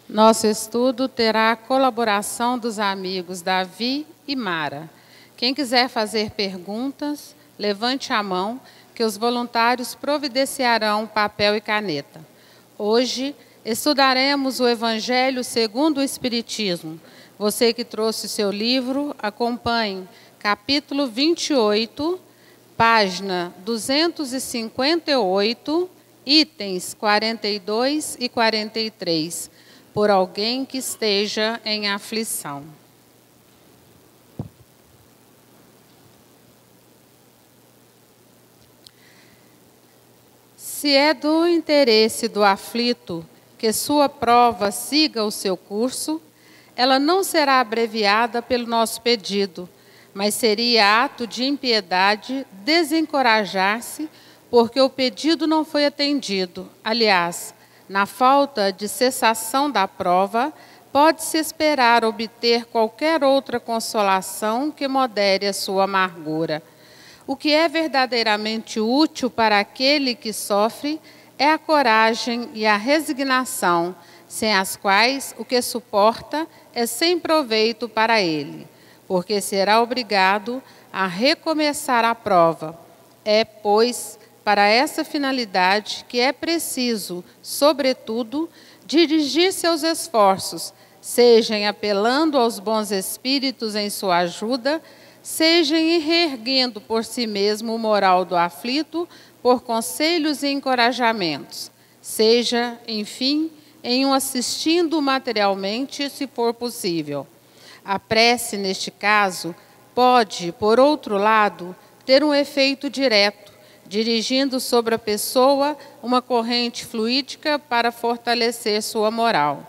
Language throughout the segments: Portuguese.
Nosso estudo terá a colaboração dos amigos Davi e Mara. Quem quiser fazer perguntas, levante a mão, que os voluntários providenciarão papel e caneta. Hoje, estudaremos o Evangelho segundo o Espiritismo. Você que trouxe seu livro, acompanhe capítulo 28, página 258, itens 42 e 43, por alguém que esteja em aflição. Se é do interesse do aflito que sua prova siga o seu curso, ela não será abreviada pelo nosso pedido, mas seria ato de impiedade desencorajar-se porque o pedido não foi atendido. Aliás, na falta de cessação da prova, pode-se esperar obter qualquer outra consolação que modere a sua amargura. O que é verdadeiramente útil para aquele que sofre é a coragem e a resignação, sem as quais o que suporta é sem proveito para ele, porque será obrigado a recomeçar a prova. É, pois, para essa finalidade que é preciso, sobretudo, dirigir seus esforços, sejam apelando aos bons espíritos em sua ajuda, sejam reerguendo por si mesmo o moral do aflito por conselhos e encorajamentos, seja, enfim, em um assistindo materialmente, se for possível. A prece, neste caso, pode, por outro lado, ter um efeito direto, dirigindo sobre a pessoa uma corrente fluídica para fortalecer sua moral.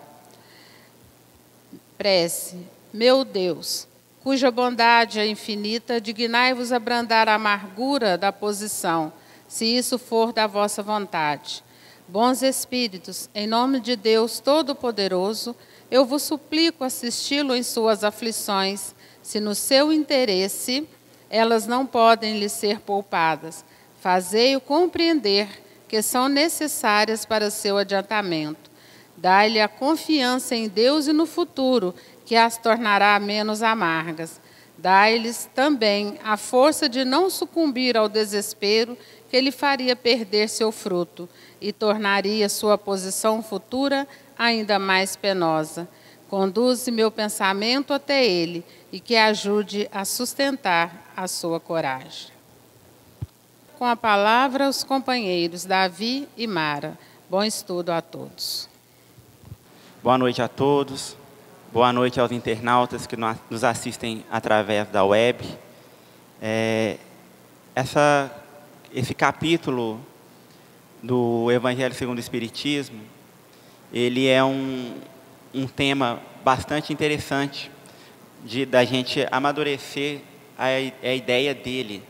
Prece. Meu Deus, cuja bondade é infinita, dignai-vos abrandar a amargura da posição, se isso for da vossa vontade. Bons Espíritos, em nome de Deus Todo-Poderoso, eu vos suplico assisti-lo em suas aflições, se no seu interesse elas não podem lhe ser poupadas. Fazei-o compreender que são necessárias para o seu adiantamento. Dai-lhe a confiança em Deus e no futuro, que as tornará menos amargas. Dai-lhes também a força de não sucumbir ao desespero que lhe faria perder seu fruto e tornaria sua posição futura ainda mais penosa. Conduze meu pensamento até ele e que ajude a sustentar a sua coragem. Com a palavra, os companheiros Davi e Mara. Bom estudo a todos. Boa noite a todos. Boa noite aos internautas que nos assistem através da web. Esse capítulo do Evangelho segundo o Espiritismo, ele é um tema bastante interessante da gente amadurecer a ideia dele,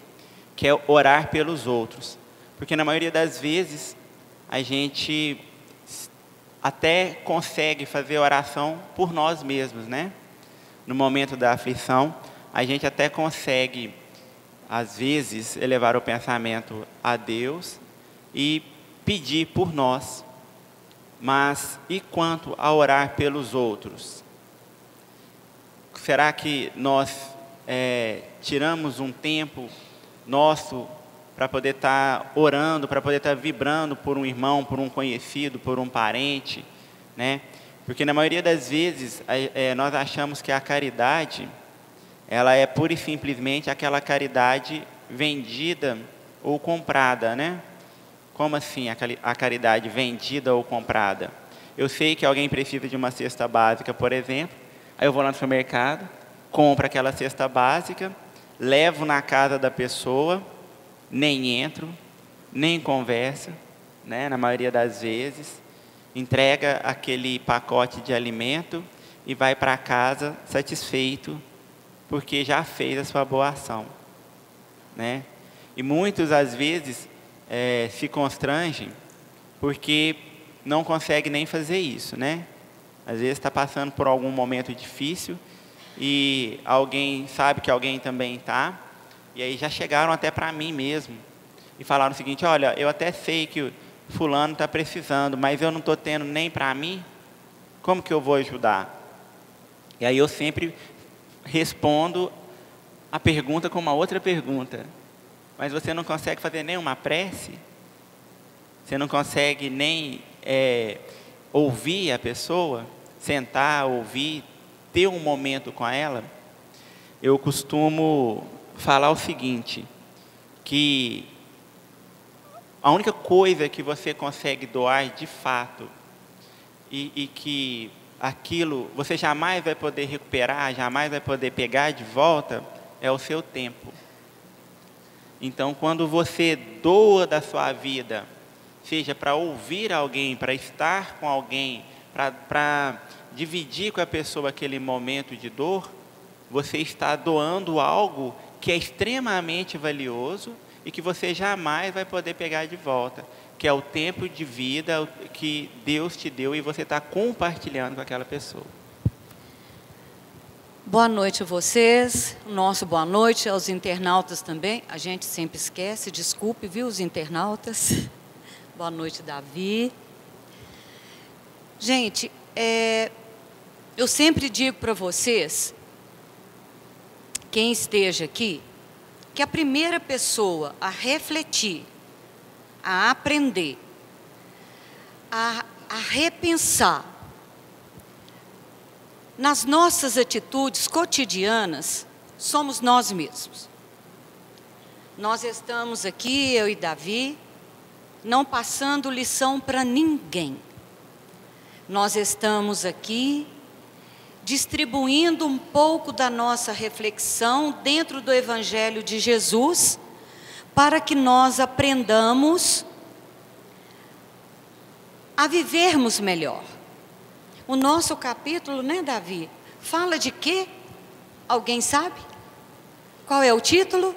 que é orar pelos outros. Porque na maioria das vezes a gente até consegue fazer oração por nós mesmos, né? No momento da aflição, a gente até consegue, às vezes, elevar o pensamento a Deus e pedir por nós. Mas e quanto a orar pelos outros? Será que nós tiramos um tempo nosso para poder estar orando, para poder estar vibrando por um irmão, por um conhecido, por um parente, né? Porque na maioria das vezes nós achamos que a caridade, ela é pura e simplesmente aquela caridade vendida ou comprada, né? Como assim a caridade vendida ou comprada? Eu sei que alguém precisa de uma cesta básica, por exemplo, aí eu vou lá no supermercado, compro aquela cesta básica, levo na casa da pessoa, nem entro, nem conversa, né? Na maioria das vezes, entrega aquele pacote de alimento e vai para casa satisfeito, porque já fez a sua boa ação, né? E muitos, às vezes, se constrangem porque não conseguem nem fazer isso, né? Às vezes está passando por algum momento difícil e alguém sabe que alguém também está, e aí já chegaram até para mim mesmo e falaram o seguinte: olha, eu até sei que fulano está precisando, mas eu não estou tendo nem para mim. Como que eu vou ajudar? E aí eu sempre respondo a pergunta com uma outra pergunta. Mas você não consegue fazer nenhuma prece? Você não consegue nem ouvir a pessoa? Sentar, ouvir, ter um momento com ela? Eu costumo falar o seguinte, que a única coisa que você consegue doar de fato e que aquilo você jamais vai poder recuperar, jamais vai poder pegar de volta, é o seu tempo. Então, quando você doa da sua vida, seja para ouvir alguém, para estar com alguém, para dividir com a pessoa aquele momento de dor, você está doando algo que é extremamente valioso e que você jamais vai poder pegar de volta, que é o tempo de vida que Deus te deu e você está compartilhando com aquela pessoa. Boa noite a vocês, nosso boa noite aos internautas também. A gente sempre esquece, desculpe, viu, os internautas. Boa noite, Davi. Gente, eu sempre digo para vocês, quem esteja aqui, que a primeira pessoa a refletir, a aprender, a repensar nas nossas atitudes cotidianas, somos nós mesmos. Nós estamos aqui, eu e Davi, não passando lição para ninguém. Nós estamos aqui distribuindo um pouco da nossa reflexão dentro do Evangelho de Jesus, para que nós aprendamos a vivermos melhor. O nosso capítulo, né, Davi? Fala de quê? Alguém sabe? Qual é o título?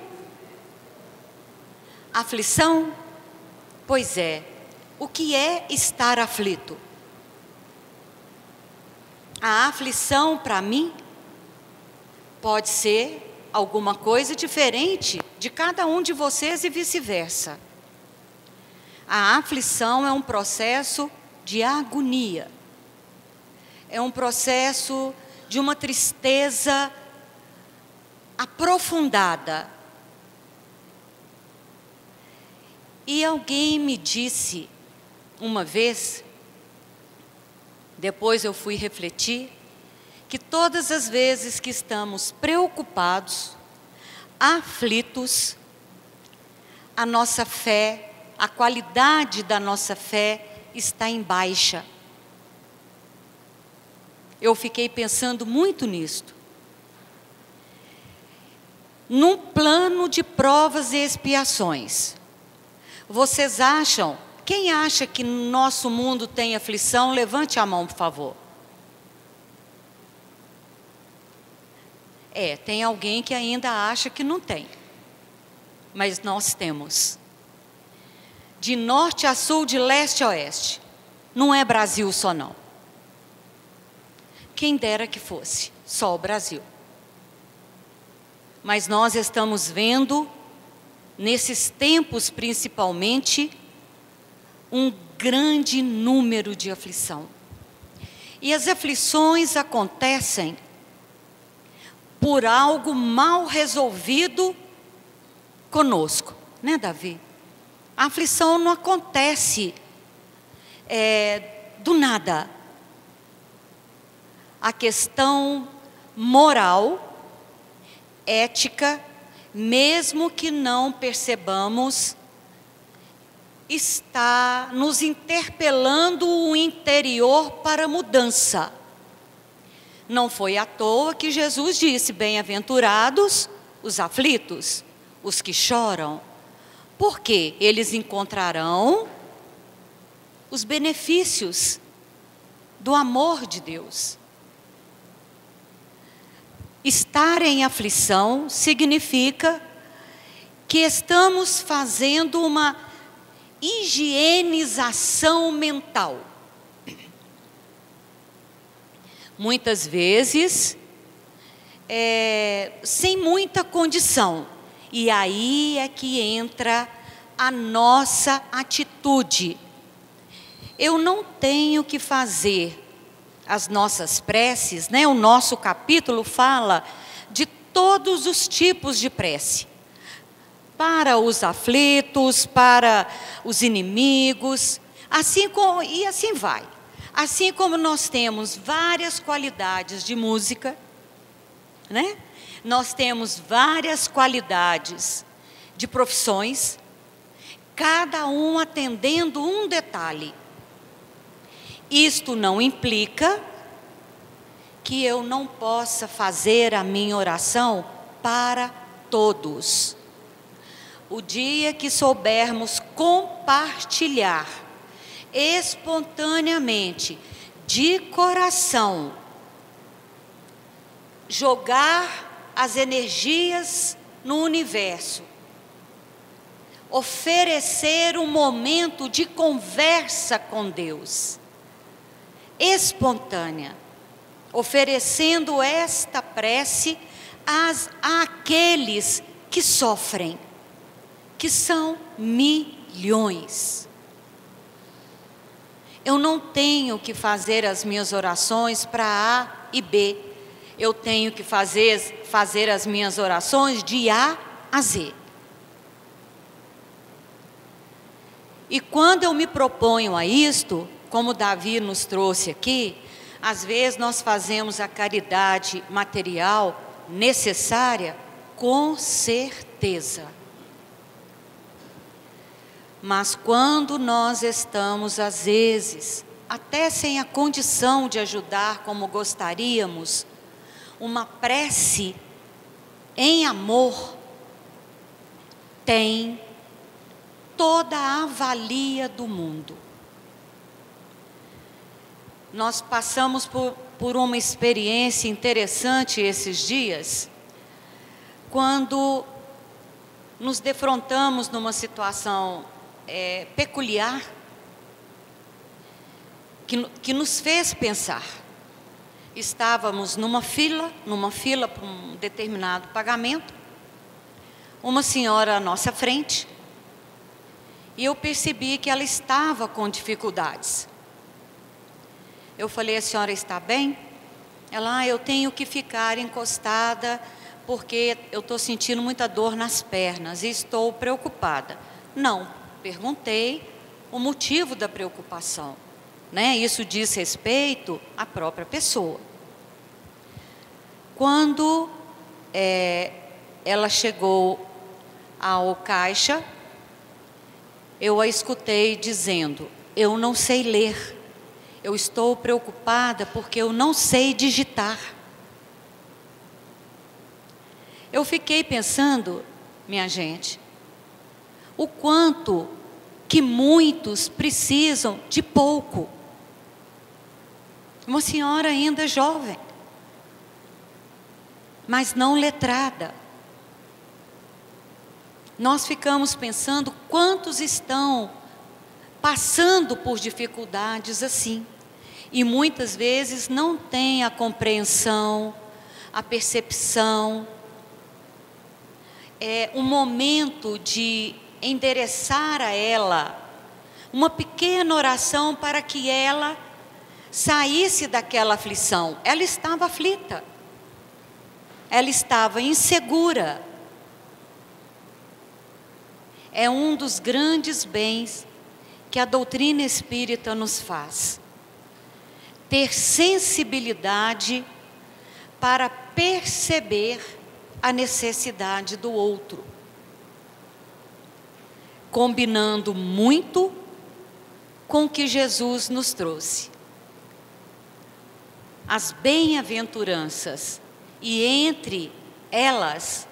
Aflição? Pois é. O que é estar aflito? A aflição, para mim, pode ser alguma coisa diferente de cada um de vocês e vice-versa. A aflição é um processo de agonia. É um processo de uma tristeza aprofundada. E alguém me disse uma vez, depois eu fui refletir, que todas as vezes que estamos preocupados, aflitos, a nossa fé, a qualidade da nossa fé está em baixa. Eu fiquei pensando muito nisto. Num plano de provas e expiações, vocês acham, quem acha que no nosso mundo tem aflição, levante a mão, por favor. Tem alguém que ainda acha que não tem, mas nós temos. De norte a sul, de leste a oeste, não é Brasil só não. Quem dera que fosse só o Brasil. Mas nós estamos vendo, nesses tempos principalmente, um grande número de aflição. E as aflições acontecem por algo mal resolvido conosco, né, Davi? A aflição não acontece do nada. A questão moral, ética, mesmo que não percebamos, está nos interpelando o interior para mudança. Não foi à toa que Jesus disse, bem-aventurados os aflitos, os que choram, porque eles encontrarão os benefícios do amor de Deus. Estar em aflição significa que estamos fazendo uma higienização mental. Muitas vezes, sem muita condição. E aí é que entra a nossa atitude. Eu não tenho que fazer as nossas preces, né? O nosso capítulo fala de todos os tipos de prece. Para os aflitos, para os inimigos, e assim vai. Assim como nós temos várias qualidades de música, né? Nós temos várias qualidades de profissões, cada um atendendo um detalhe. Isto não implica que eu não possa fazer a minha oração para todos. O dia que soubermos compartilhar espontaneamente, de coração, jogar as energias no universo, oferecer um momento de conversa com Deus, espontânea, oferecendo esta prece àqueles que sofrem, que são milhões. Eu não tenho que fazer as minhas orações para A e B. Eu tenho que fazer as minhas orações de A a Z. E quando eu me proponho a isto, como Davi nos trouxe aqui, às vezes nós fazemos a caridade material necessária, com certeza. Mas quando nós estamos, às vezes, até sem a condição de ajudar como gostaríamos, uma prece em amor tem toda a valia do mundo. Nós passamos por uma experiência interessante esses dias, quando nos defrontamos numa situação peculiar, que nos fez pensar. Estávamos numa fila para um determinado pagamento, uma senhora à nossa frente, e eu percebi que ela estava com dificuldades. Eu falei: a senhora está bem? Ela: eu tenho que ficar encostada porque eu estou sentindo muita dor nas pernas e estou preocupada. Não, perguntei o motivo da preocupação, né? Isso diz respeito à própria pessoa. Quando ela chegou ao caixa, eu a escutei dizendo: eu não sei ler. Eu estou preocupada porque eu não sei digitar. Eu fiquei pensando, minha gente, o quanto que muitos precisam de pouco. Uma senhora ainda jovem, mas não letrada. Nós ficamos pensando quantos estão passando por dificuldades assim, e muitas vezes não têm a compreensão, a percepção, um momento de endereçar a ela uma pequena oração para que ela saísse daquela aflição. Ela estava aflita, ela estava insegura. É um dos grandes bens que a doutrina espírita nos faz. Ter sensibilidade para perceber a necessidade do outro. Combinando muito com o que Jesus nos trouxe. As bem-aventuranças, e entre elas,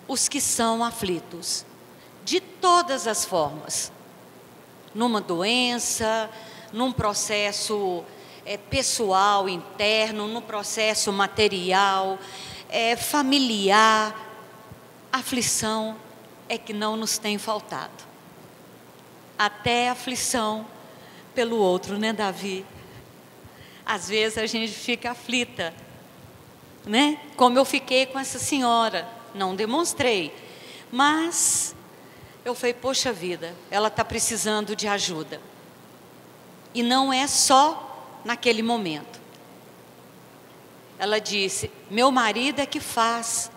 os que são aflitos, de todas as formas. Numa doença, num processo pessoal, interno, num processo material, familiar, aflição é que não nos tem faltado. Até aflição pelo outro, né, Davi? Às vezes a gente fica aflita, né? Como eu fiquei com essa senhora, não demonstrei, mas eu falei: poxa vida, ela está precisando de ajuda. E não é só naquele momento, ela disse: meu marido é que faz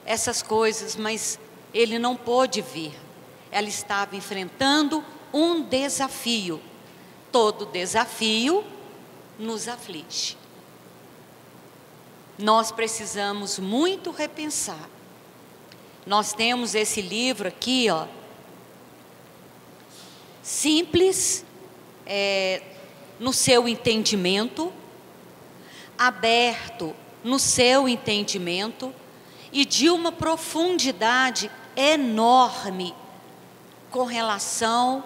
essas coisas, mas ele não pôde vir. Ela estava enfrentando um desafio. Todo desafio nos aflige. Nós precisamos muito repensar. Nós temos esse livro aqui, ó, simples, no seu entendimento, aberto no seu entendimento e de uma profundidade enorme com relação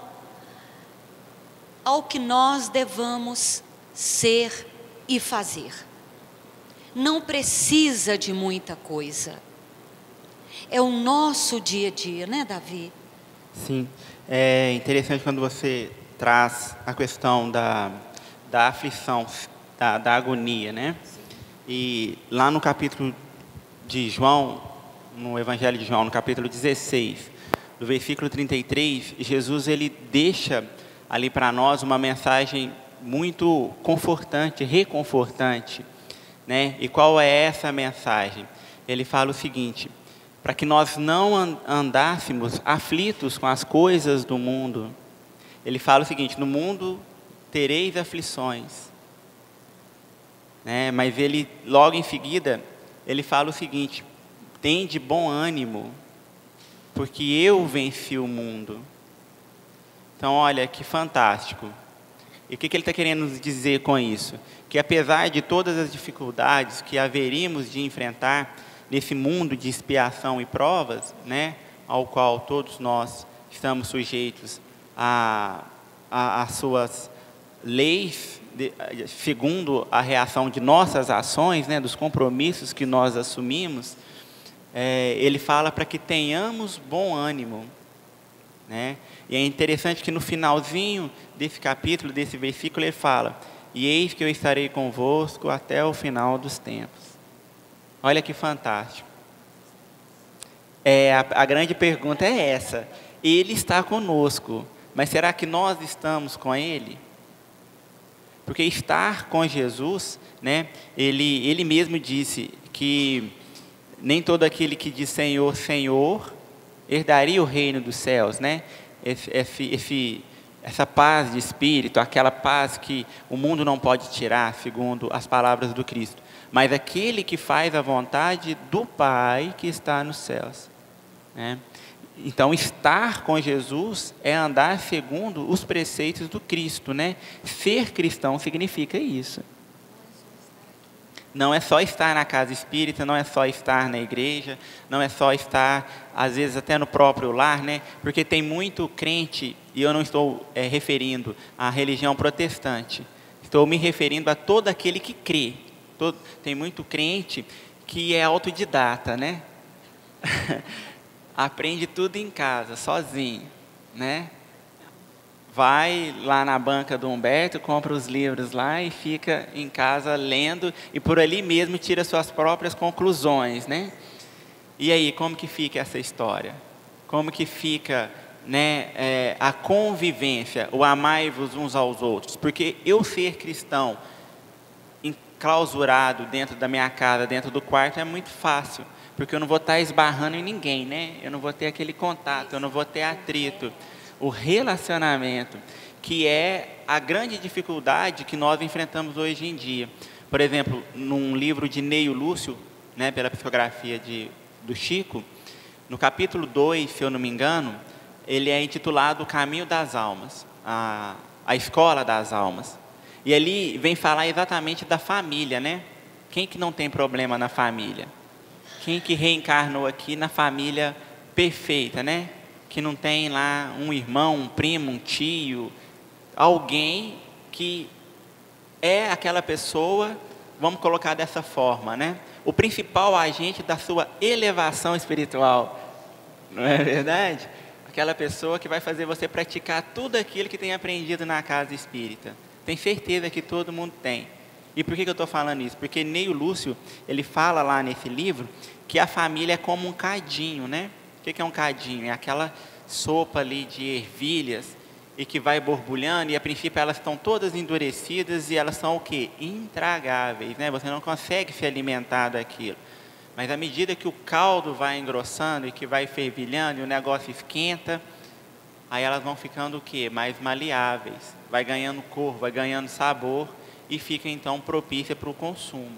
ao que nós devamos ser e fazer. Não precisa de muita coisa. É o nosso dia a dia, né, Davi? Sim, é interessante quando você traz a questão da aflição, da agonia, né? E lá no capítulo de João, no Evangelho de João, no capítulo 16, do versículo 33, Jesus ele deixa ali para nós uma mensagem muito confortante, reconfortante, né? E qual é essa mensagem? Ele fala o seguinte: para que nós não andássemos aflitos com as coisas do mundo. Ele fala o seguinte: no mundo tereis aflições, né? Mas ele, logo em seguida, ele fala o seguinte: tende bom ânimo, porque eu venci o mundo. Então, olha que fantástico. E o que ele está querendo nos dizer com isso? Que apesar de todas as dificuldades que haveríamos de enfrentar nesse mundo de expiação e provas, né, ao qual todos nós estamos sujeitos às suas leis, segundo a reação de nossas ações, né, dos compromissos que nós assumimos, ele fala para que tenhamos bom ânimo, né? E é interessante que no finalzinho desse capítulo, desse versículo, ele fala: e eis que eu estarei convosco até o final dos tempos. Olha que fantástico. A grande pergunta é essa: Ele está conosco, mas será que nós estamos com Ele? Porque estar com Jesus, né, ele mesmo disse que nem todo aquele que diz Senhor, Senhor, herdaria o reino dos céus, né? Essa paz de espírito, aquela paz que o mundo não pode tirar, segundo as palavras do Cristo. Mas aquele que faz a vontade do Pai que está nos céus, né? Então, estar com Jesus é andar segundo os preceitos do Cristo, né? Ser cristão significa isso. Não é só estar na casa espírita, não é só estar na igreja, não é só estar, às vezes, até no próprio lar, né? Porque tem muito crente, e eu não estou referindo à religião protestante, estou me referindo a todo aquele que crê. Tem muito crente que é autodidata, né? Aprende tudo em casa, sozinho, né? Vai lá na banca do Humberto, compra os livros lá e fica em casa lendo, e por ali mesmo tira suas próprias conclusões, né? E aí, como que fica essa história? Como que fica, né, a convivência, o amai-vos uns aos outros? Porque eu ser cristão, enclausurado dentro da minha casa, dentro do quarto, é muito fácil, porque eu não vou estar esbarrando em ninguém, né? Eu não vou ter aquele contato, eu não vou ter atrito. O relacionamento, que é a grande dificuldade que nós enfrentamos hoje em dia. Por exemplo, num livro de Neio Lúcio, né, pela psicografia do Chico, no capítulo 2, se eu não me engano, ele é intitulado O Caminho das Almas, a Escola das Almas. E ali vem falar exatamente da família, né? Quem que não tem problema na família? Quem que reencarnou aqui na família perfeita, né? Que não tem lá um irmão, um primo, um tio, alguém que é aquela pessoa, vamos colocar dessa forma, né? O principal agente da sua elevação espiritual, não é verdade? Aquela pessoa que vai fazer você praticar tudo aquilo que tem aprendido na casa espírita. Tenho certeza que todo mundo tem. E por que eu estou falando isso? Porque Neio Lúcio, ele fala lá nesse livro que a família é como um cadinho, né? O que é um cadinho? É aquela sopa ali de ervilhas e que vai borbulhando, e a princípio elas estão todas endurecidas e elas são o quê? Intragáveis, né? Você não consegue se alimentar daquilo. Mas à medida que o caldo vai engrossando e que vai fervilhando e o negócio esquenta, aí elas vão ficando o quê? Mais maleáveis, vai ganhando cor, vai ganhando sabor e fica então propícia para o consumo.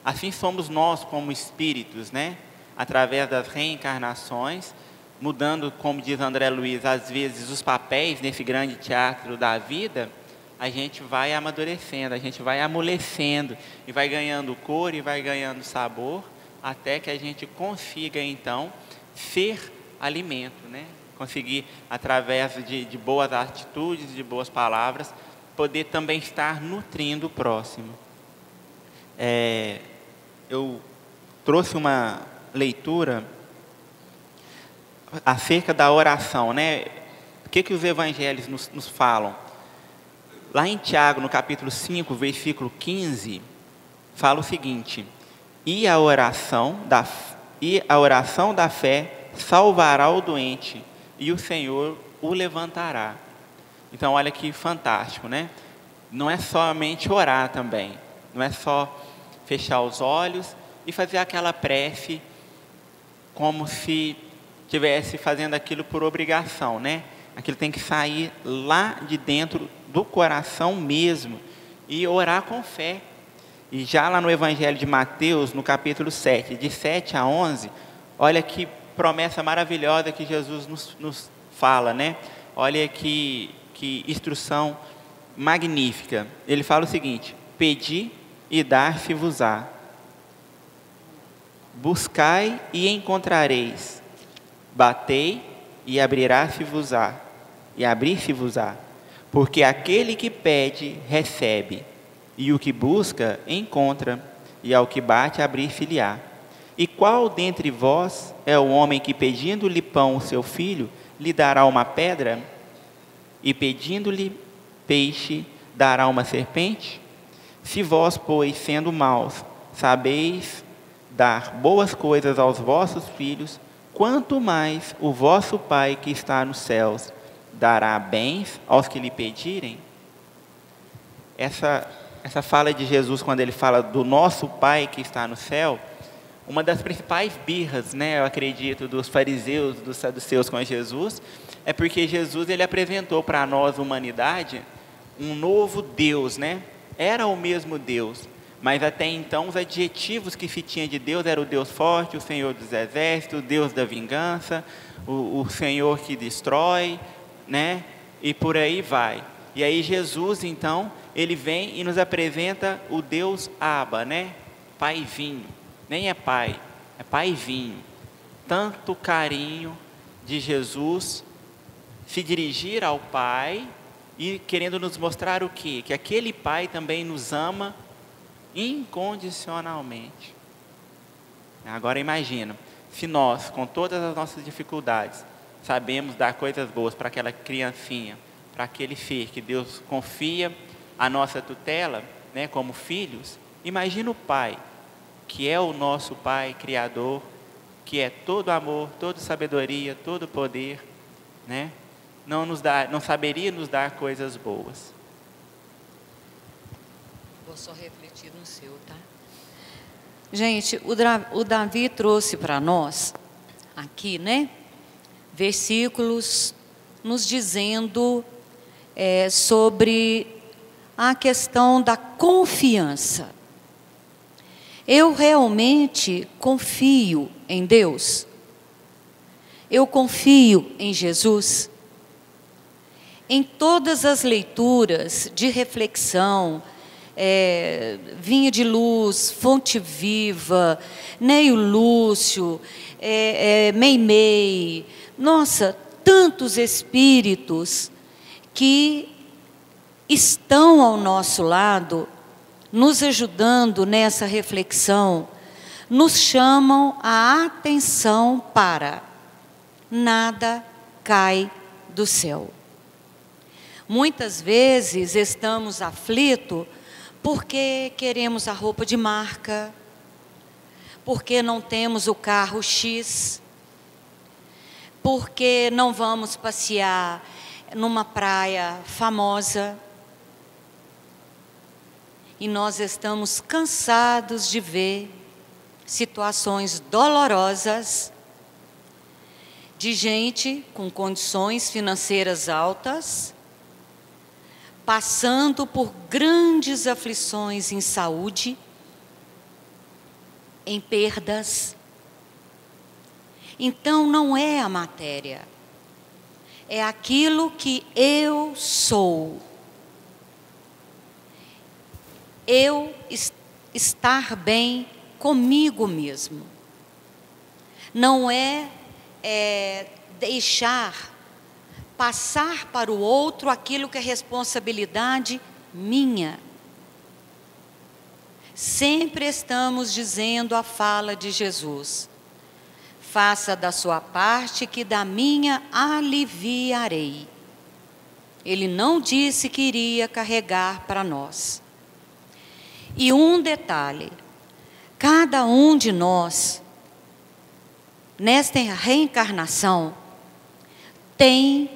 Assim somos nós como espíritos, né? Através das reencarnações, mudando, como diz André Luiz, às vezes os papéis nesse grande teatro da vida, a gente vai amadurecendo, a gente vai amolecendo e vai ganhando cor e vai ganhando sabor, até que a gente consiga então ser alimento, né? Conseguir, através de boas atitudes, de boas palavras, poder também estar nutrindo o próximo. Eu trouxe uma leitura acerca da oração, né? O que os evangelhos nos falam? Lá em Tiago, no capítulo 5, versículo 15, fala o seguinte: e a oração da fé salvará o doente, e o Senhor o levantará. Então, olha que fantástico, né? Não é somente orar também, não é só fechar os olhos e fazer aquela prece como se estivesse fazendo aquilo por obrigação, né? Aquilo tem que sair lá de dentro do coração mesmo e orar com fé. E já lá no Evangelho de Mateus, no capítulo 7, de 7 a 11, olha que promessa maravilhosa que Jesus nos fala, né? Olha que instrução magnífica. Ele fala o seguinte: pedi e dar-se-vos-á, buscai e encontrareis, batei e abrir-se-vos-á, porque aquele que pede, recebe, e o que busca, encontra, e ao que bate, abrir-se-lhe-á. E qual dentre vós é o homem que, pedindo-lhe pão o seu filho, lhe dará uma pedra? E pedindo-lhe peixe, dará uma serpente? Se vós, pois, sendo maus, sabeis dar boas coisas aos vossos filhos, quanto mais o vosso Pai que está nos céus dará bens aos que lhe pedirem? Essa fala de Jesus, quando ele fala do nosso Pai que está no céu, uma das principais birras, né, eu acredito, dos fariseus, dos saduceus com Jesus, é porque Jesus ele apresentou para nós, humanidade, um novo Deus, né? Era o mesmo Deus, mas até então os adjetivos que se tinha de Deus era o Deus forte, o Senhor dos exércitos, o Deus da vingança, o Senhor que destrói, né? E por aí vai. E aí Jesus, então, ele vem e nos apresenta o Deus Abba, né? Paizinho. Nem é pai, é paizinho. Tanto carinho de Jesus se dirigir ao Pai e querendo nos mostrar o quê? Que aquele Pai também nos ama incondicionalmente. Agora imagina, se nós, com todas as nossas dificuldades, sabemos dar coisas boas para aquela criancinha, para aquele ser que Deus confia a nossa tutela, né, como filhos, imagina o Pai, que é o nosso Pai Criador, que é todo amor, toda sabedoria, todo poder, né? Não saberia nos dar coisas boas. Vou só refletir no seu, tá? Gente, o Davi trouxe para nós, aqui, né? Versículos nos dizendo sobre a questão da confiança. Eu realmente confio em Deus? Eu confio em Jesus? Em todas as leituras de reflexão, Vinha de Luz, Fonte Viva, Neio Lúcio, Meimei, nossa, tantos espíritos que estão ao nosso lado, nos ajudando nessa reflexão, nos chamam a atenção para nada cai do céu. Muitas vezes estamos aflitos porque queremos a roupa de marca, porque não temos o carro X, porque não vamos passear numa praia famosa, e nós estamos cansados de ver situações dolorosas de gente com condições financeiras altas, passando por grandes aflições em saúde, em perdas. Então, não é a matéria, é aquilo que eu sou. Eu estar bem comigo mesmo. Não é deixar passar para o outro aquilo que é responsabilidade minha. Sempre estamos dizendo a fala de Jesus: faça da sua parte que da minha aliviarei. Ele não disse que iria carregar para nós. E um detalhe, cada um de nós, nesta reencarnação, tem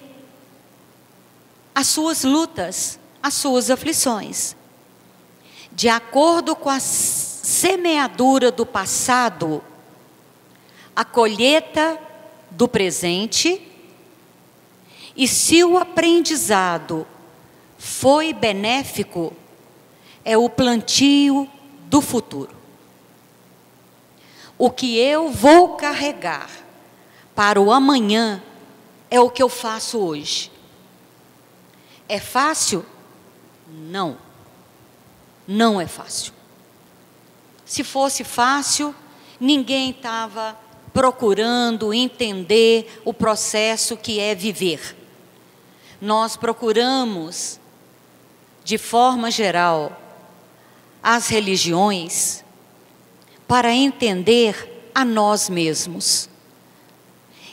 as suas lutas, as suas aflições. De acordo com a semeadura do passado, a colheita do presente, e se o aprendizado foi benéfico, é o plantio do futuro. O que eu vou carregar para o amanhã é o que eu faço hoje. É fácil? Não. Não é fácil. Se fosse fácil, ninguém estava procurando entender o processo que é viver. Nós procuramos, de forma geral, as religiões para entender a nós mesmos.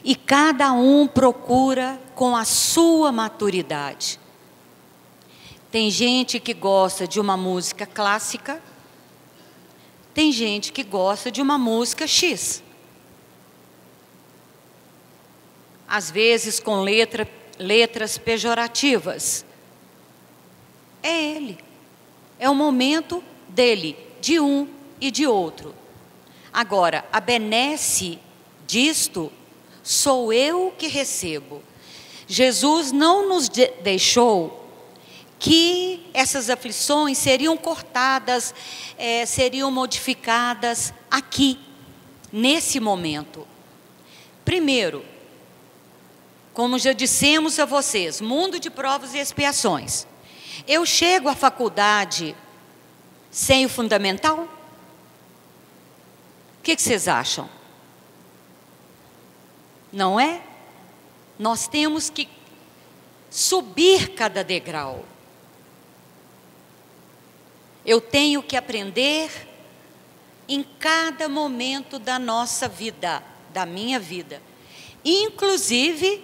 E cada um procura com a sua maturidade. Tem gente que gosta de uma música clássica, tem gente que gosta de uma música X. Às vezes com letras pejorativas. É ele. É o momento dele, de um e de outro. Agora, a benesse disto sou eu que recebo. Jesus não nos deixou que essas aflições seriam cortadas, seriam modificadas aqui, nesse momento. Primeiro, como já dissemos a vocês, mundo de provas e expiações. Eu chego à faculdade sem o fundamental? O que vocês acham? Não é? Nós temos que subir cada degrau. Eu tenho que aprender em cada momento da nossa vida, da minha vida. Inclusive,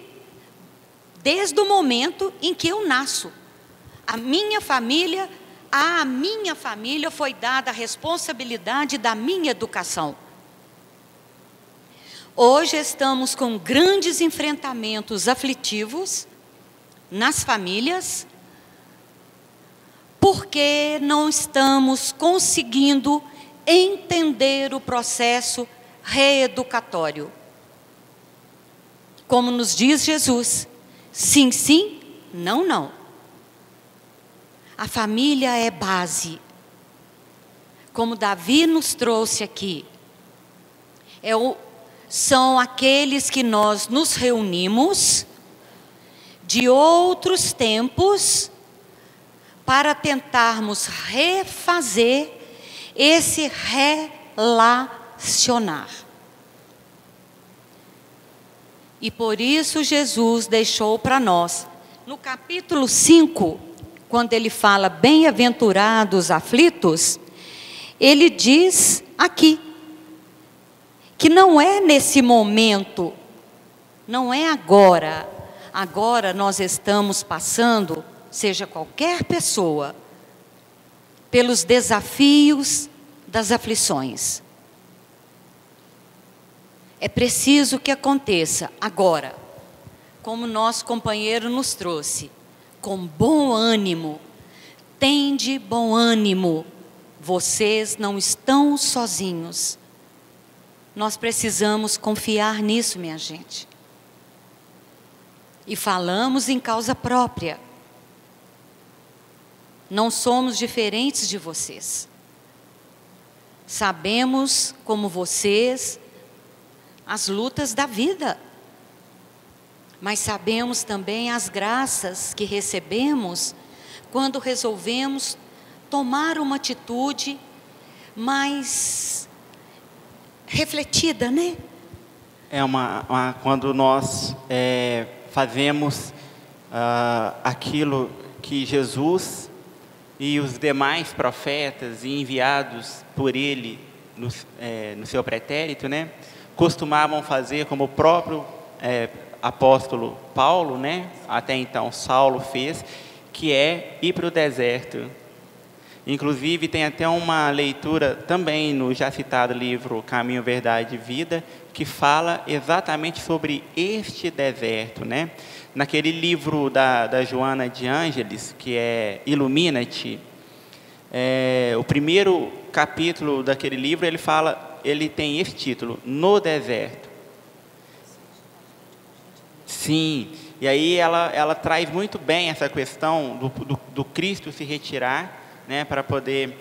desde o momento em que eu nasço. A minha família foi dada a responsabilidade da minha educação. Hoje estamos com grandes enfrentamentos aflitivos nas famílias, porque não estamos conseguindo entender o processo reeducatório. Como nos diz Jesus, sim, sim, não, não. A família é base. Como Davi nos trouxe aqui, são aqueles que nós nos reunimos de outros tempos para tentarmos refazer esse relacionar. E por isso Jesus deixou para nós, no capítulo 5, quando ele fala bem-aventurados aflitos, ele diz aqui, que não é nesse momento, não é agora. Agora nós estamos passando, seja qualquer pessoa, pelos desafios das aflições. É preciso que aconteça agora. como nosso companheiro nos trouxe, com bom ânimo. Tende bom ânimo, vocês não estão sozinhos. Nós precisamos confiar nisso, minha gente. E falamos em causa própria. Não somos diferentes de vocês. Sabemos, como vocês, as lutas da vida. Mas sabemos também as graças que recebemos quando resolvemos tomar uma atitude mais refletida, né? Quando nós fazemos aquilo que Jesus e os demais profetas e enviados por Ele no seu pretérito, né, costumavam fazer, como o próprio apóstolo Paulo, né, até então Saulo fez, que é ir para o deserto. Inclusive, tem até uma leitura também no já citado livro Caminho, Verdade e Vida, que fala exatamente sobre este deserto, né? Naquele livro da Joana de Ângeles, que é Ilumina-te, o primeiro capítulo daquele livro, ele tem esse título, No Deserto. Sim, e aí ela traz muito bem essa questão do Cristo se retirar, né, para poder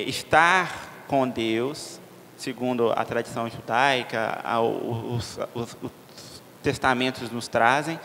estar com Deus, segundo a tradição judaica, os testamentos nos trazem.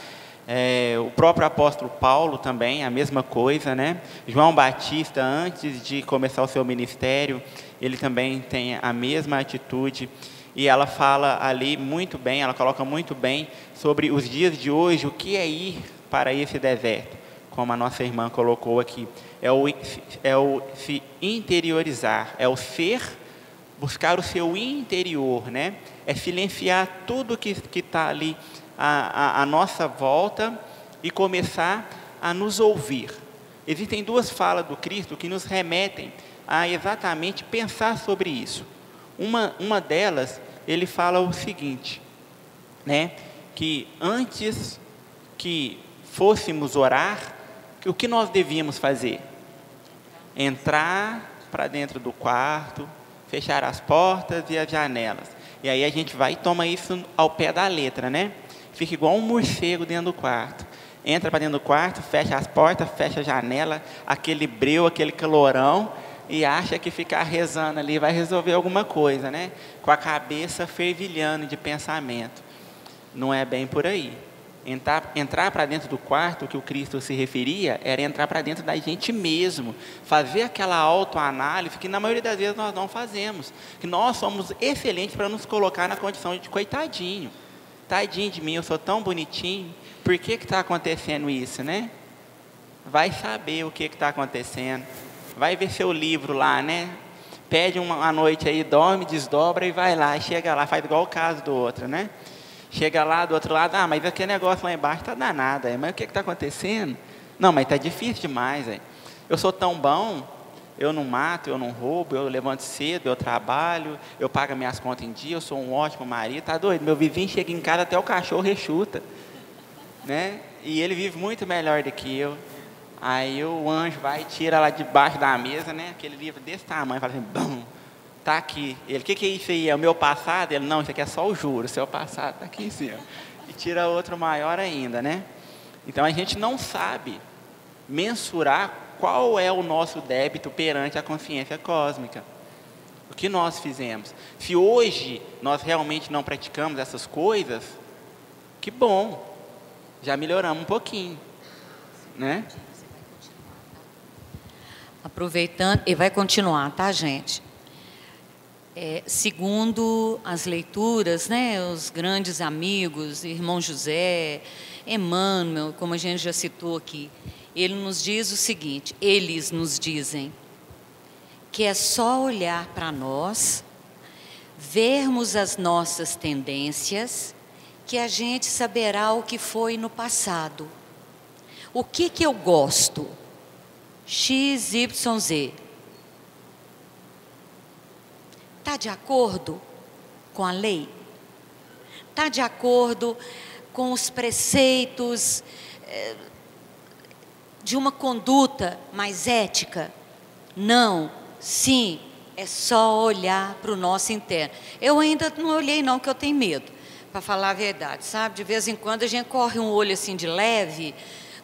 O próprio apóstolo Paulo também, a mesma coisa, né? João Batista, antes de começar o seu ministério, ele também tem a mesma atitude. E ela fala ali muito bem, ela coloca muito bem sobre os dias de hoje, o que é ir para esse deserto, como a nossa irmã colocou aqui. É o se interiorizar, é o ser, buscar o seu interior, né? É silenciar tudo que está ali à nossa volta e começar a nos ouvir. Existem duas falas do Cristo que nos remetem a exatamente pensar sobre isso. Uma delas, ele fala o seguinte, né, que antes que fôssemos orar, o que nós devíamos fazer? Entrar para dentro do quarto, fechar as portas e as janelas. E aí a gente vai e toma isso ao pé da letra, né? Fica igual um morcego dentro do quarto. Entra para dentro do quarto, fecha as portas, fecha a janela, aquele breu, aquele calorão, e acha que ficar rezando ali vai resolver alguma coisa, né? Com a cabeça fervilhando de pensamento. Não é bem por aí. Entrar para dentro do quarto, que o Cristo se referia, era entrar para dentro da gente mesmo. Fazer aquela autoanálise que na maioria das vezes nós não fazemos. Que nós somos excelentes para nos colocar na condição de coitadinho. Tadinho de mim, eu sou tão bonitinho. Por que está acontecendo isso, né? Vai saber o que está acontecendo. Vai ver seu livro lá, né? Pede uma noite aí, dorme, desdobra e vai lá. E chega lá, faz igual o caso do outro, né? Chega lá do outro lado, mas aquele negócio lá embaixo está danado. Mas o que está acontecendo? Não, mas está difícil demais. Eu sou tão bom, eu não mato, eu não roubo, eu levanto cedo, eu trabalho, eu pago minhas contas em dia, eu sou um ótimo marido. Tá doido? Meu vizinho chega em casa, até o cachorro rechuta, né? E ele vive muito melhor do que eu. Aí o anjo vai e tira lá debaixo da mesa, né? Aquele livro desse tamanho, fala assim, bum, tá aqui. Ele, o que é isso aí? É o meu passado? Ele, não, isso aqui é só o juro, o seu passado está aqui em cima. E tira outro maior ainda, né? Então a gente não sabe mensurar qual é o nosso débito perante a consciência cósmica. O que nós fizemos? Se hoje nós realmente não praticamos essas coisas, que bom, já melhoramos um pouquinho, né? Aproveitando, e vai continuar, tá, gente? Segundo as leituras, né, os grandes amigos, irmão José, Emmanuel, como a gente já citou aqui, ele nos diz o seguinte, eles nos dizem que é só olhar para nós, vermos as nossas tendências, que a gente saberá o que foi no passado. O que eu gosto? X, Y, Z. Está de acordo com a lei? Está de acordo com os preceitos de uma conduta mais ética. Não, sim, é só olhar para o nosso interno. Eu ainda não olhei não, que eu tenho medo, para falar a verdade, sabe? De vez em quando a gente corre um olho assim de leve,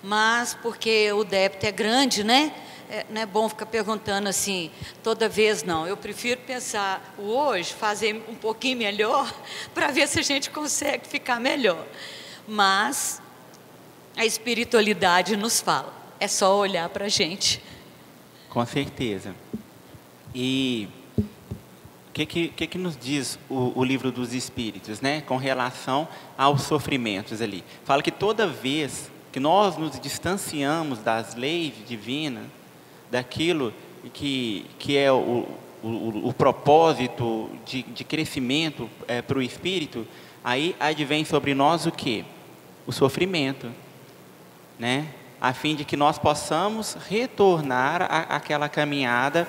mas porque o débito é grande, né? Não é bom ficar perguntando assim, toda vez não. Eu prefiro pensar o hoje, fazer um pouquinho melhor, para ver se a gente consegue ficar melhor. Mas a espiritualidade nos fala, é só olhar para a gente. Com certeza. E o que nos diz o livro dos Espíritos, né? Com relação aos sofrimentos ali? Fala que toda vez que nós nos distanciamos das leis divinas, daquilo que é o propósito de crescimento para o Espírito, aí advém sobre nós o quê? O sofrimento, né? A fim de que nós possamos retornar àquela caminhada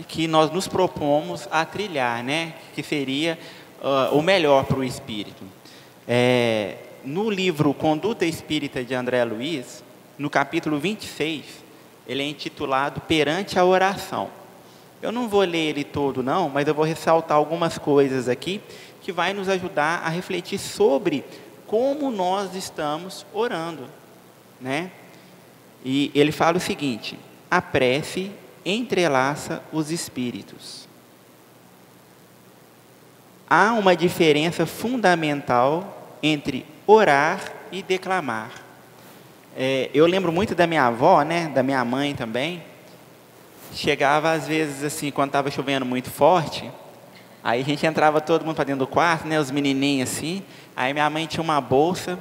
que nós nos propomos a trilhar, né? Que seria o melhor para o Espírito. No livro Conduta Espírita de André Luiz, no capítulo 26, ele é intitulado Perante a Oração. Eu não vou ler ele todo não, mas eu vou ressaltar algumas coisas aqui que vai nos ajudar a refletir sobre como nós estamos orando, né? E ele fala o seguinte: a prece entrelaça os espíritos. Há uma diferença fundamental entre orar e declamar. Eu lembro muito da minha avó, né, da minha mãe também. Chegava às vezes assim, quando estava chovendo muito forte, aí a gente entrava todo mundo para dentro do quarto, né, os menininhos assim. Aí minha mãe tinha uma bolsa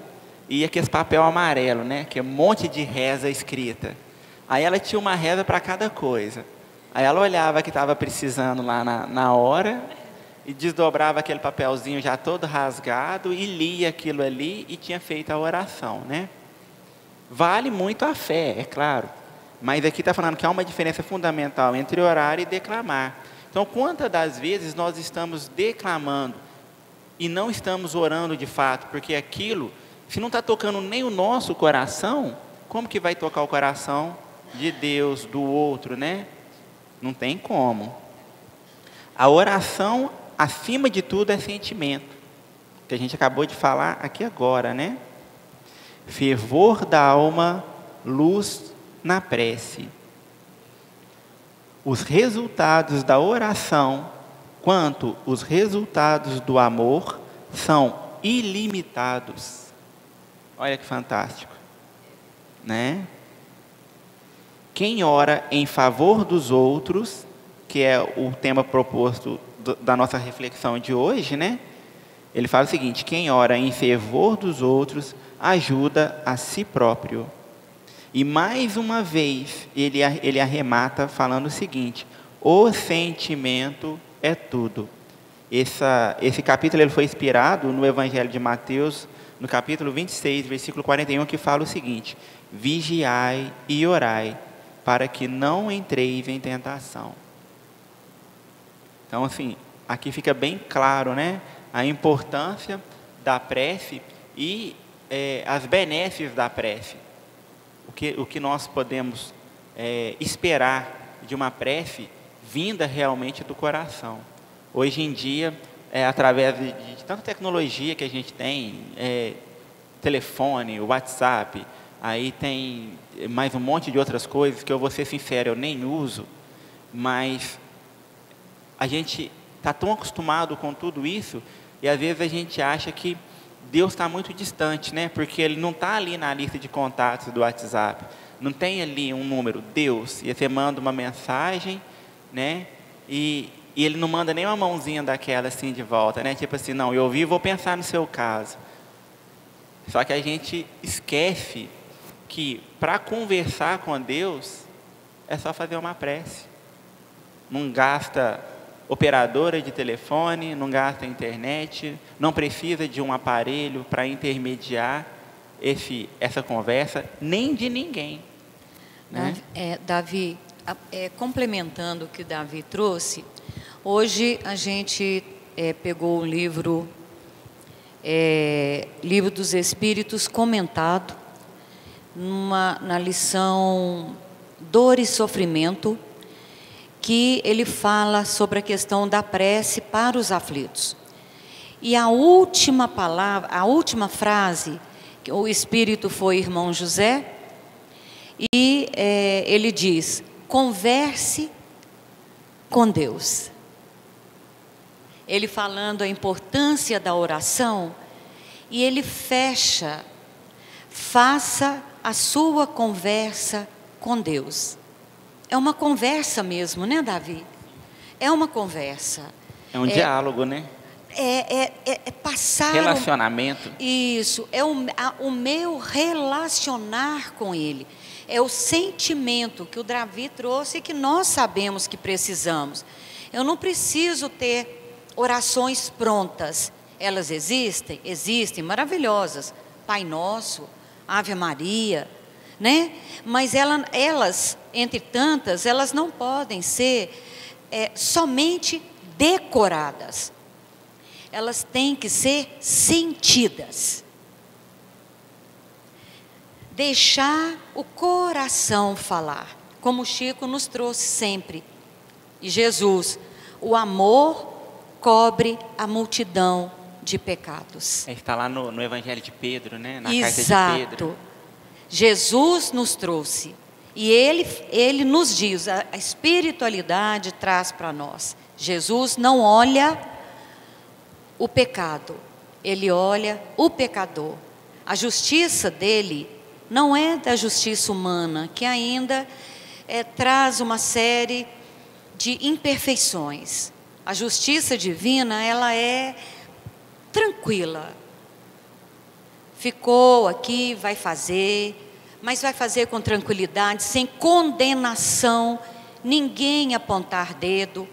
e aqueles papel amarelo, né, que é um monte de reza escrita. Aí ela tinha uma reza para cada coisa. Aí ela olhava que estava precisando lá na hora e desdobrava aquele papelzinho já todo rasgado e lia aquilo ali e tinha feito a oração, né? Vale muito a fé, é claro. Mas aqui está falando que há uma diferença fundamental entre orar e declamar. Então, quantas das vezes nós estamos declamando e não estamos orando de fato? Porque aquilo, se não está tocando nem o nosso coração, como que vai tocar o coração de Deus, do outro, né? Não tem como. A oração, acima de tudo, é sentimento, que a gente acabou de falar aqui agora, né? Fervor da alma, luz na prece. Os resultados da oração, quanto os resultados do amor, são ilimitados. Olha que fantástico, né? Quem ora em favor dos outros, que é o tema proposto da nossa reflexão de hoje, né? Ele fala o seguinte: quem ora em fervor dos outros, ajuda a si próprio. E mais uma vez, ele arremata falando o seguinte: o sentimento é tudo. Esse capítulo ele foi inspirado no Evangelho de Mateus, no capítulo 26, versículo 41, que fala o seguinte: vigiai e orai, para que não entreis em tentação. Então, assim, aqui fica bem claro, né, a importância da prece e as benesses da prece. O que nós podemos esperar de uma prece vinda realmente do coração. Hoje em dia, através de tanta tecnologia que a gente tem, telefone, WhatsApp, aí tem mais um monte de outras coisas que eu vou ser sincero, eu nem uso, mas a gente está tão acostumado com tudo isso e às vezes a gente acha que Deus está muito distante, né? Porque Ele não está ali na lista de contatos do WhatsApp, não tem ali um número, Deus, e você manda uma mensagem, né? E Ele não manda nem uma mãozinha daquela assim de volta, né? Tipo assim, não, eu ouvi e vou pensar no seu caso. Só que a gente esquece que para conversar com Deus é só fazer uma prece. Não gasta operadora de telefone, não gasta internet, não precisa de um aparelho para intermediar essa conversa, nem de ninguém, né? Davi, complementando o que o Davi trouxe, hoje a gente pegou um livro Livro dos Espíritos comentado, na lição Dor e Sofrimento, que ele fala sobre a questão da prece para os aflitos. E a última palavra, a última frase, o Espírito foi irmão José, e ele diz: converse com Deus. Ele falando a importância da oração, e ele fecha: faça a sua conversa com Deus. É uma conversa mesmo, né, Davi? É uma conversa. É um diálogo, né? É passar... Relacionamento. Isso, é o meu relacionar com Ele. É o sentimento que o Davi trouxe e que nós sabemos que precisamos. Eu não preciso ter orações prontas. Elas existem? Existem, maravilhosas. Pai Nosso, Ave Maria, né? Mas elas, entre tantas, elas não podem ser somente decoradas. Elas têm que ser sentidas. Deixar o coração falar, como o Chico nos trouxe sempre. E Jesus, o amor cobre a multidão de pecados. Está lá no Evangelho de Pedro, né? Na Exato. Carta de Pedro. Jesus nos trouxe. E ele nos diz, a espiritualidade traz para nós. Jesus não olha o pecado, ele olha o pecador. A justiça dele não é da justiça humana, que ainda traz uma série de imperfeições. A justiça divina, ela é tranquila. Ficou aqui, vai fazer, mas vai fazer com tranquilidade, sem condenação, ninguém apontar dedo.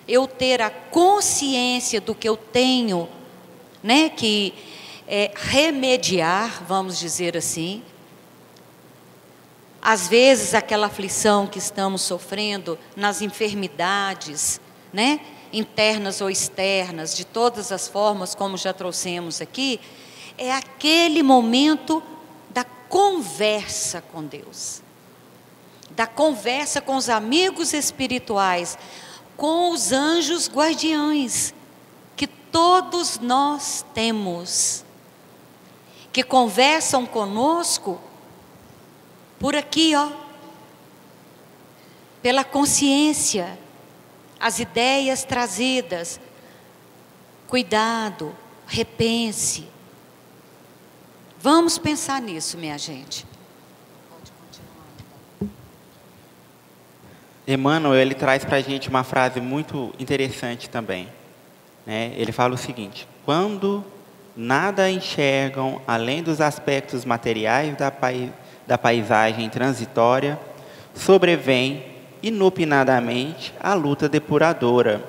Eu ter a consciência do que eu tenho, né, que remediar, vamos dizer assim. Às vezes aquela aflição que estamos sofrendo nas enfermidades, né, internas ou externas, de todas as formas, como já trouxemos aqui, é aquele momento da conversa com Deus, da conversa com os amigos espirituais, com os anjos guardiães, que todos nós temos, que conversam conosco por aqui, ó, pela consciência, as ideias trazidas. Cuidado, repense. Vamos pensar nisso, minha gente. Pode continuar. Emmanuel, ele traz para a gente uma frase muito interessante também, né? Ele fala o seguinte: quando nada enxergam além dos aspectos materiais da paisagem transitória, sobrevém inopinadamente a luta depuradora.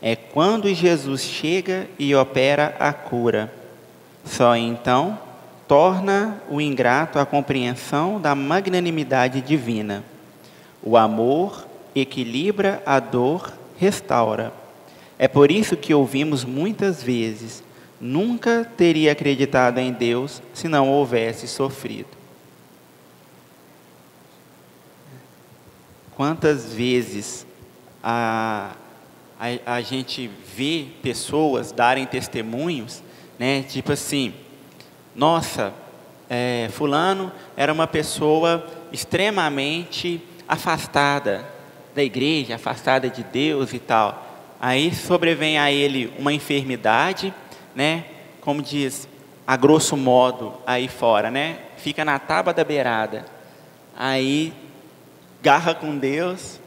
É quando Jesus chega e opera a cura. Só então torna o ingrato a compreensão da magnanimidade divina. O amor equilibra, a dor restaura. É por isso que ouvimos muitas vezes: nunca teria acreditado em Deus se não houvesse sofrido. Quantas vezes a gente vê pessoas darem testemunhos, né? Tipo assim, nossa, fulano era uma pessoa extremamente afastada da igreja, afastada de Deus e tal. Aí sobrevém a ele uma enfermidade, né? Como diz, a grosso modo, aí fora, né? Fica na tábua da beirada. Aí garra com Deus,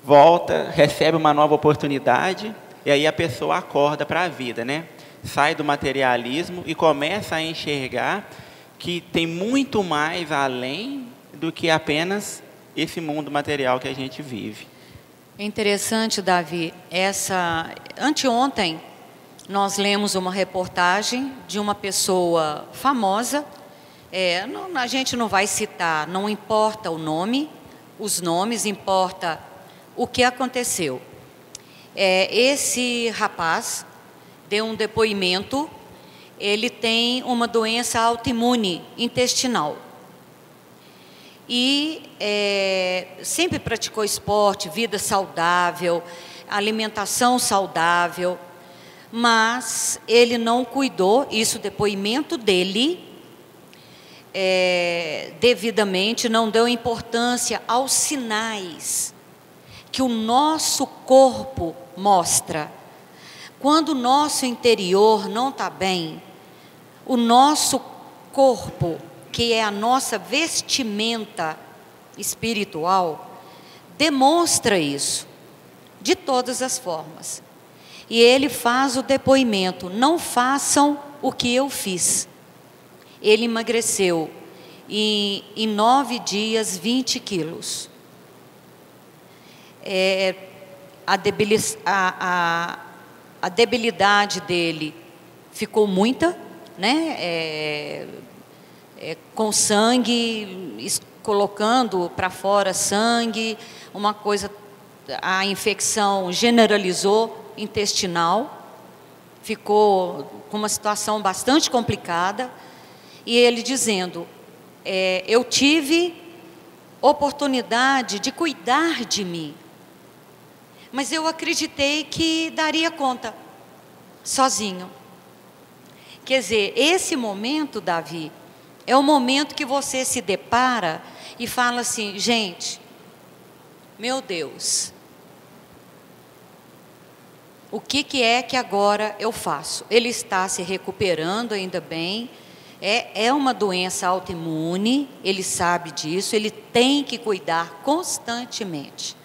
volta, recebe uma nova oportunidade, e aí a pessoa acorda para a vida, né? Sai do materialismo e começa a enxergar que tem muito mais além do que apenas esse mundo material que a gente vive. É interessante, Davi, anteontem nós lemos uma reportagem de uma pessoa famosa, a gente não vai citar, não importa o nome, os nomes, importa o que aconteceu. Esse rapaz deu um depoimento ele tem uma doença autoimune intestinal. E sempre praticou esporte, vida saudável, alimentação saudável, mas ele não cuidou, isso depoimento dele, devidamente, não deu importância aos sinais que o nosso corpo mostra. Quando o nosso interior não está bem, o nosso corpo, que é a nossa vestimenta espiritual, demonstra isso, de todas as formas. E ele faz o depoimento: não façam o que eu fiz. Ele emagreceu em 9 dias 20 quilos. A debilidade dele ficou muita, né? Com sangue, colocando para fora sangue, uma coisa, a infecção generalizou intestinal, ficou com uma situação bastante complicada, e ele dizendo, eu tive oportunidade de cuidar de mim, mas eu acreditei que daria conta, sozinho. Quer dizer, esse momento, Davi, é o momento que você se depara e fala assim, gente, meu Deus, o que é que agora eu faço? Ele está se recuperando, ainda bem, é uma doença autoimune, ele sabe disso, ele tem que cuidar constantemente.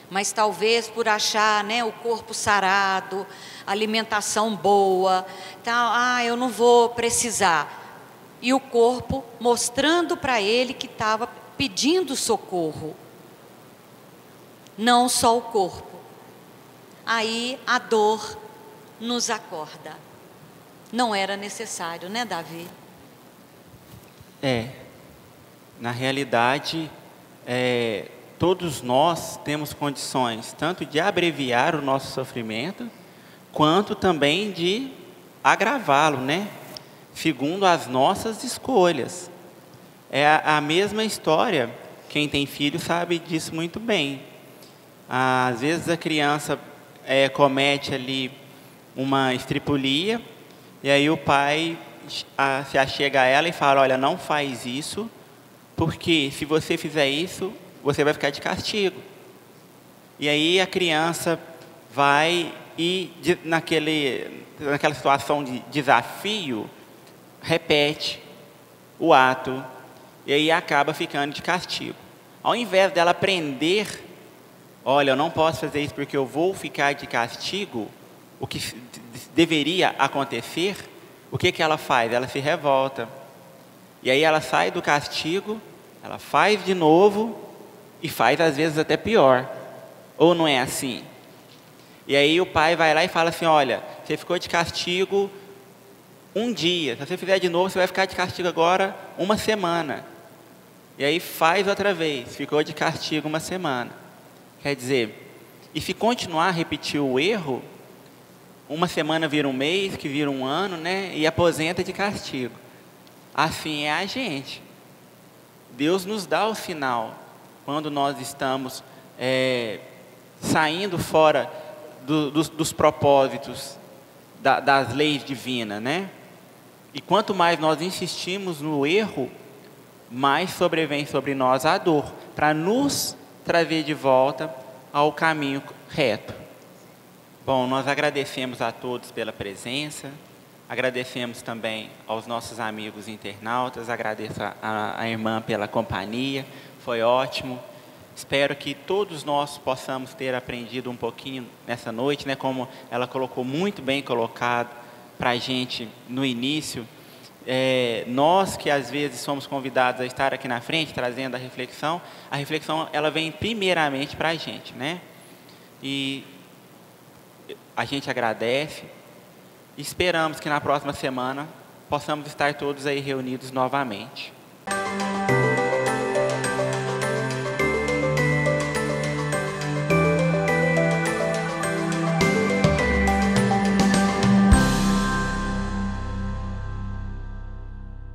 Mas talvez por achar, né, o corpo sarado, alimentação boa, tal, eu não vou precisar. E o corpo mostrando para ele que estava pedindo socorro. Não só o corpo. Aí a dor nos acorda. Não era necessário, né, Davi? Na realidade, todos nós temos condições tanto de abreviar o nosso sofrimento, quanto também de agravá-lo, né? Segundo as nossas escolhas. É a mesma história, quem tem filho sabe disso muito bem. Às vezes a criança comete ali uma estripulia, e aí o pai se achega a ela e fala, olha, não faz isso, porque se você fizer isso, você vai ficar de castigo. E aí a criança vai e naquela situação de desafio, repete o ato, e aí acaba ficando de castigo. Ao invés dela aprender, olha, eu não posso fazer isso porque eu vou ficar de castigo, o que deveria acontecer, o que ela faz? Ela se revolta. E aí ela sai do castigo, ela faz de novo, e faz às vezes até pior. Ou não é assim? E aí o pai vai lá e fala assim, olha, você ficou de castigo um dia, se você fizer de novo, você vai ficar de castigo agora 1 semana. E aí faz outra vez, ficou de castigo 1 semana. Quer dizer, e se continuar a repetir o erro, 1 semana vira 1 mês, que vira 1 ano, né? E aposenta de castigo. Assim é a gente. Deus nos dá o sinal quando nós estamos saindo fora dos propósitos das leis divinas, né? E quanto mais nós insistimos no erro, mais sobrevém sobre nós a dor, para nos trazer de volta ao caminho reto. Bom, nós agradecemos a todos pela presença, agradecemos também aos nossos amigos internautas, agradeço a irmã pela companhia, foi ótimo. Espero que todos nós possamos ter aprendido um pouquinho nessa noite, né? Como ela colocou muito bem colocado para a gente no início, nós que às vezes somos convidados a estar aqui na frente, trazendo a reflexão ela vem primeiramente para a gente, né? E a gente agradece e esperamos que na próxima semana possamos estar todos aí reunidos novamente.